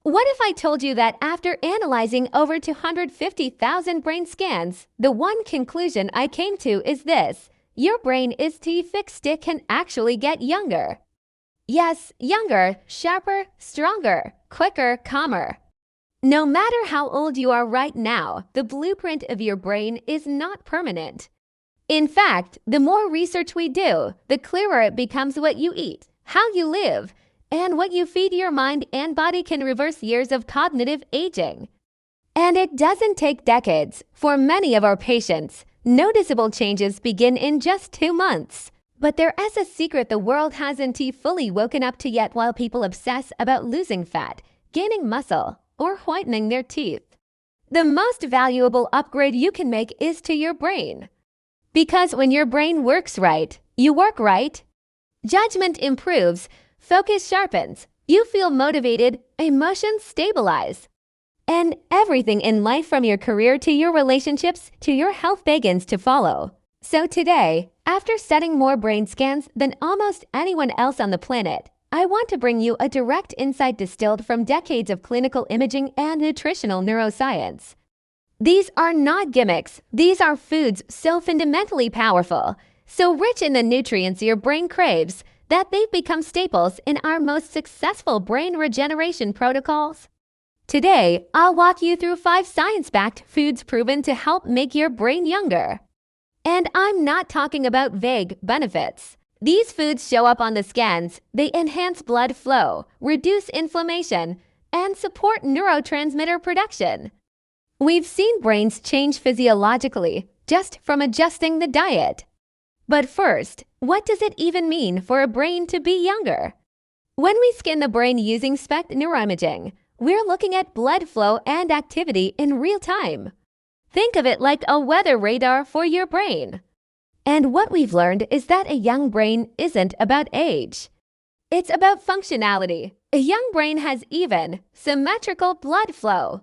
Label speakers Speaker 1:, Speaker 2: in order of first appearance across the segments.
Speaker 1: What if I told you that after analyzing over 250,000 brain scans, the one conclusion I came to is this: your brain is too fixed, it can actually get younger. Yes, younger, sharper, stronger, quicker, calmer. No matter how old you are right now, the blueprint of your brain is not permanent. In fact, the more research we do, the clearer it becomes what you eat, how you live, and what you feed your mind and body can reverse years of cognitive aging. And it doesn't take decades. For many of our patients, noticeable changes begin in just 2 months. But there is a secret the world hasn't fully woken up to yet while people obsess about losing fat, gaining muscle, or whitening their teeth. The most valuable upgrade you can make is to your brain. Because when your brain works right, you work right. Judgment improves, focus sharpens, you feel motivated, emotions stabilize. And everything in life, from your career to your relationships to your health, begins to follow. So today, after studying more brain scans than almost anyone else on the planet, I want to bring you a direct insight distilled from decades of clinical imaging and nutritional neuroscience. These are not gimmicks. These are foods so fundamentally powerful, so rich in the nutrients your brain craves, that they've become staples in our most successful brain regeneration protocols. Today, I'll walk you through 5 science-backed foods proven to help make your brain younger. And I'm not talking about vague benefits. These foods show up on the scans. They enhance blood flow, reduce inflammation, and support neurotransmitter production. We've seen brains change physiologically just from adjusting the diet. But first, what does it even mean for a brain to be younger? When we scan the brain using SPECT neuroimaging, we're looking at blood flow and activity in real time. Think of it like a weather radar for your brain. And what we've learned is that a young brain isn't about age. It's about functionality. A young brain has even, symmetrical blood flow.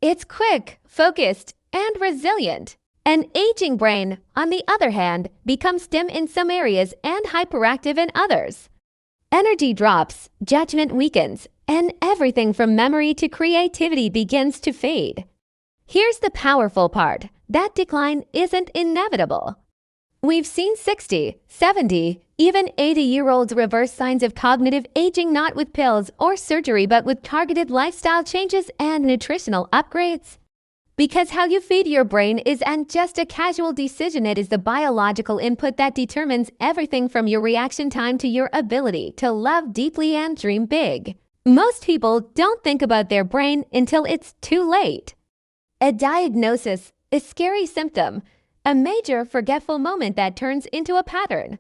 Speaker 1: It's quick, focused, and resilient. An aging brain, on the other hand, becomes dim in some areas and hyperactive in others. Energy drops, judgment weakens, and everything from memory to creativity begins to fade. Here's the powerful part: that decline isn't inevitable. We've seen 60, 70, even 80-year-olds reverse signs of cognitive aging, not with pills or surgery, but with targeted lifestyle changes and nutritional upgrades. Because how you feed your brain isn't just a casual decision, it is the biological input that determines everything from your reaction time to your ability to love deeply and dream big. Most people don't think about their brain until it's too late. A diagnosis, a scary symptom, a major forgetful moment that turns into a pattern.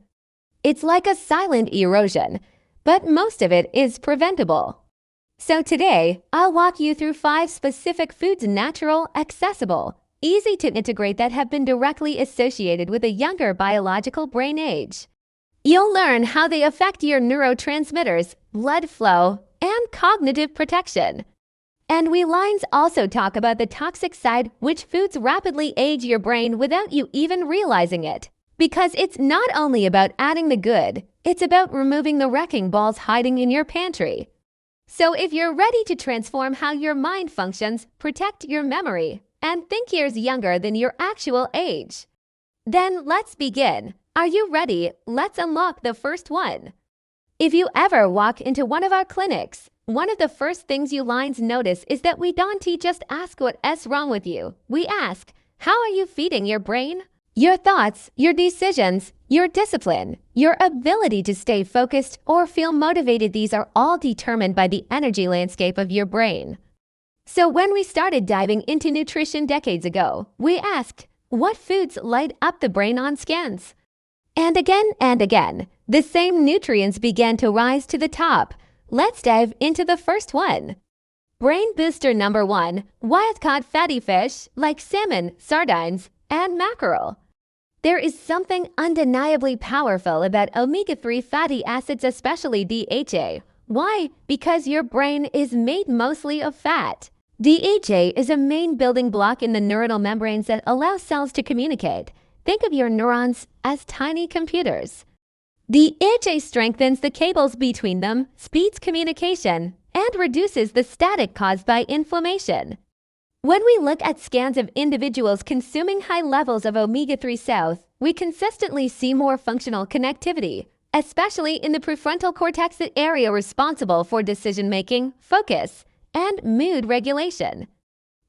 Speaker 1: It's like a silent erosion, but most of it is preventable. So today, I'll walk you through 5 specific foods, natural, accessible, easy to integrate, that have been directly associated with a younger biological brain age. You'll learn how they affect your neurotransmitters, blood flow, and cognitive protection. And we lines also talk about the toxic side, which foods rapidly age your brain without you even realizing it. Because it's not only about adding the good, it's about removing the wrecking balls hiding in your pantry. So if you're ready to transform how your mind functions, protect your memory, and think years younger than your actual age, then let's begin. Are you ready? Let's unlock the first one. If you ever walk into one of our clinics, one of the first things you lines notice is that we don't just ask what's wrong with you. We ask, how are you feeding your brain? Your thoughts, your decisions, your discipline, your ability to stay focused or feel motivated, these are all determined by the energy landscape of your brain. So when we started diving into nutrition decades ago, we asked, what foods light up the brain on scans? And again, the same nutrients began to rise to the top. Let's dive into the first one. Brain booster number 1, wild-caught fatty fish like salmon, sardines, and mackerel. There is something undeniably powerful about omega-3 fatty acids, especially DHA. Why? Because your brain is made mostly of fat. DHA is a main building block in the neuronal membranes that allow cells to communicate. Think of your neurons as tiny computers. DHA strengthens the cables between them, speeds communication, and reduces the static caused by inflammation. When we look at scans of individuals consuming high levels of omega-3 south, we consistently see more functional connectivity, especially in the prefrontal cortex, the area responsible for decision-making, focus, and mood regulation.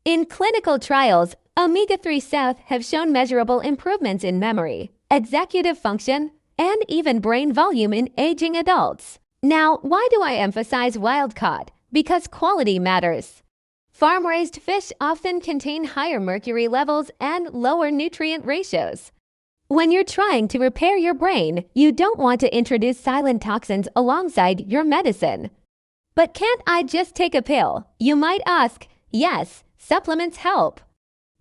Speaker 1: In clinical trials, omega-3 south have shown measurable improvements in memory, executive function, and even brain volume in aging adults. Now, why do I emphasize wild-caught? Because quality matters. Farm-raised fish often contain higher mercury levels and lower nutrient ratios. When you're trying to repair your brain, you don't want to introduce silent toxins alongside your medicine. But can't I just take a pill? You might ask. Yes, supplements help.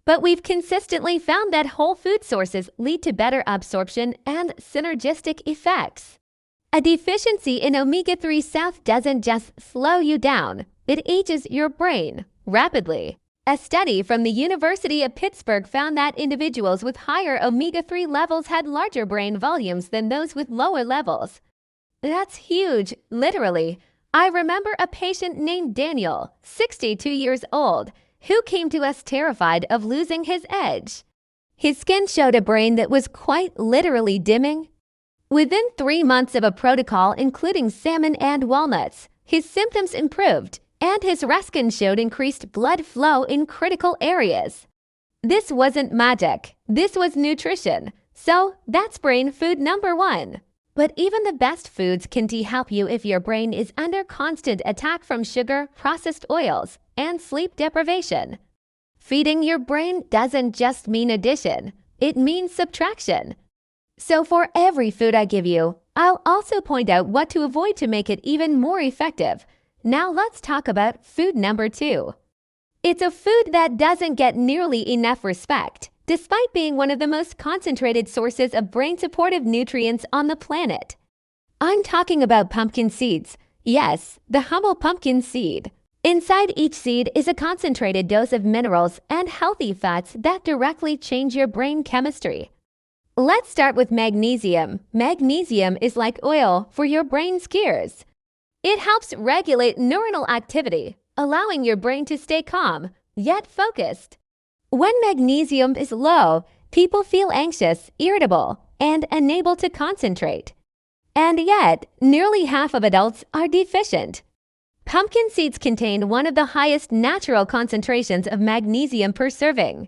Speaker 1: But we've consistently found that whole food sources lead to better absorption and synergistic effects. A deficiency in omega-3 south doesn't just slow you down, it ages your brain rapidly. A study from the University of Pittsburgh found that individuals with higher omega-3 levels had larger brain volumes than those with lower levels. That's huge, literally. I remember a patient named Daniel, 62 years old, who came to us terrified of losing his edge. His skin showed a brain that was quite literally dimming. Within 3 months of a protocol including salmon and walnuts, his symptoms improved, and his reskin showed increased blood flow in critical areas. This wasn't magic, this was nutrition. So that's brain food number 1. But even the best foods can help you if your brain is under constant attack from sugar, processed oils, and sleep deprivation. Feeding your brain doesn't just mean addition, it means subtraction. So for every food I give you, I'll also point out what to avoid to make it even more effective. Now let's talk about food number 2. It's a food that doesn't get nearly enough respect, despite being one of the most concentrated sources of brain-supportive nutrients on the planet. I'm talking about pumpkin seeds. Yes, the humble pumpkin seed. Inside each seed is a concentrated dose of minerals and healthy fats that directly change your brain chemistry. Let's start with magnesium. Magnesium is like oil for your brain's gears. It helps regulate neuronal activity, allowing your brain to stay calm, yet focused. When magnesium is low, people feel anxious, irritable, and unable to concentrate. And yet, nearly half of adults are deficient. Pumpkin seeds contain one of the highest natural concentrations of magnesium per serving.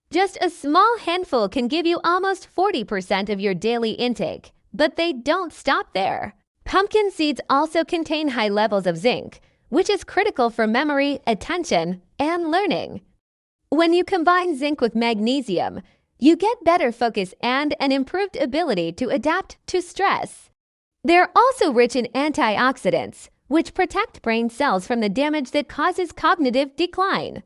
Speaker 1: Just a small handful can give you almost 40% of your daily intake, but they don't stop there. Pumpkin seeds also contain high levels of zinc, which is critical for memory, attention, and learning. When you combine zinc with magnesium, you get better focus and an improved ability to adapt to stress. They're also rich in antioxidants, which protect brain cells from the damage that causes cognitive decline.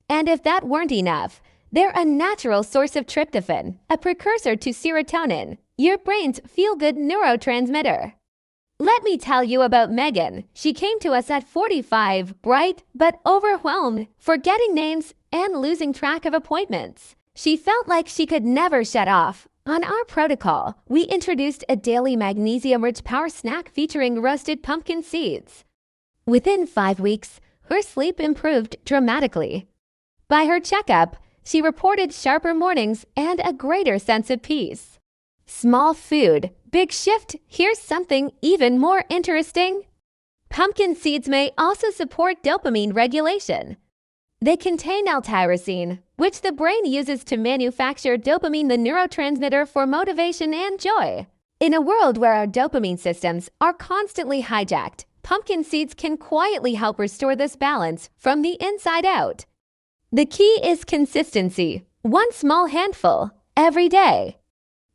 Speaker 1: And if that weren't enough, they're a natural source of tryptophan, a precursor to serotonin, your brain's feel-good neurotransmitter. Let me tell you about Megan. She came to us at 45, bright but overwhelmed, forgetting names and losing track of appointments. She felt like she could never shut off. On our protocol, we introduced a daily magnesium-rich power snack featuring roasted pumpkin seeds. Within 5 weeks, her sleep improved dramatically. By her checkup, she reported sharper mornings and a greater sense of peace. Small food, big shift. Here's something even more interesting. Pumpkin seeds may also support dopamine regulation. They contain L-tyrosine, which the brain uses to manufacture dopamine, the neurotransmitter for motivation and joy. In a world where our dopamine systems are constantly hijacked, pumpkin seeds can quietly help restore this balance from the inside out. The key is consistency, one small handful, every day.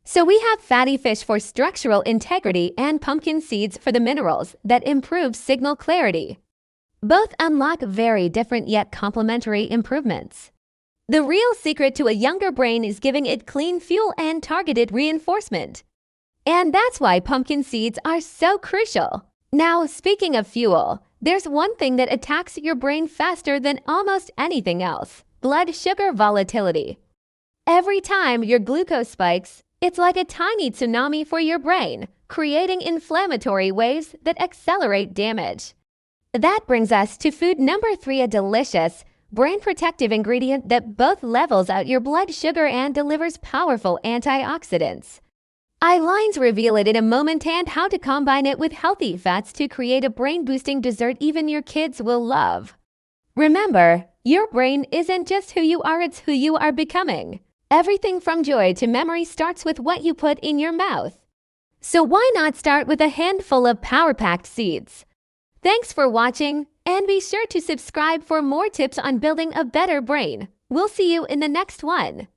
Speaker 1: So we have fatty fish for structural integrity and pumpkin seeds for the minerals that improve signal clarity. Both unlock very different yet complementary improvements. The real secret to a younger brain is giving it clean fuel and targeted reinforcement. And that's why pumpkin seeds are so crucial. Now, speaking of fuel, there's one thing that attacks your brain faster than almost anything else: blood sugar volatility. Every time your glucose spikes, it's like a tiny tsunami for your brain, creating inflammatory waves that accelerate damage. That brings us to food number 3, a delicious, brain protective ingredient that both levels out your blood sugar and delivers powerful antioxidants. Eileen's reveal it in a moment and how to combine it with healthy fats to create a brain-boosting dessert even your kids will love. Remember, your brain isn't just who you are, it's who you are becoming. Everything from joy to memory starts with what you put in your mouth. So why not start with a handful of power-packed seeds? Thanks for watching, and be sure to subscribe for more tips on building a better brain. We'll see you in the next one.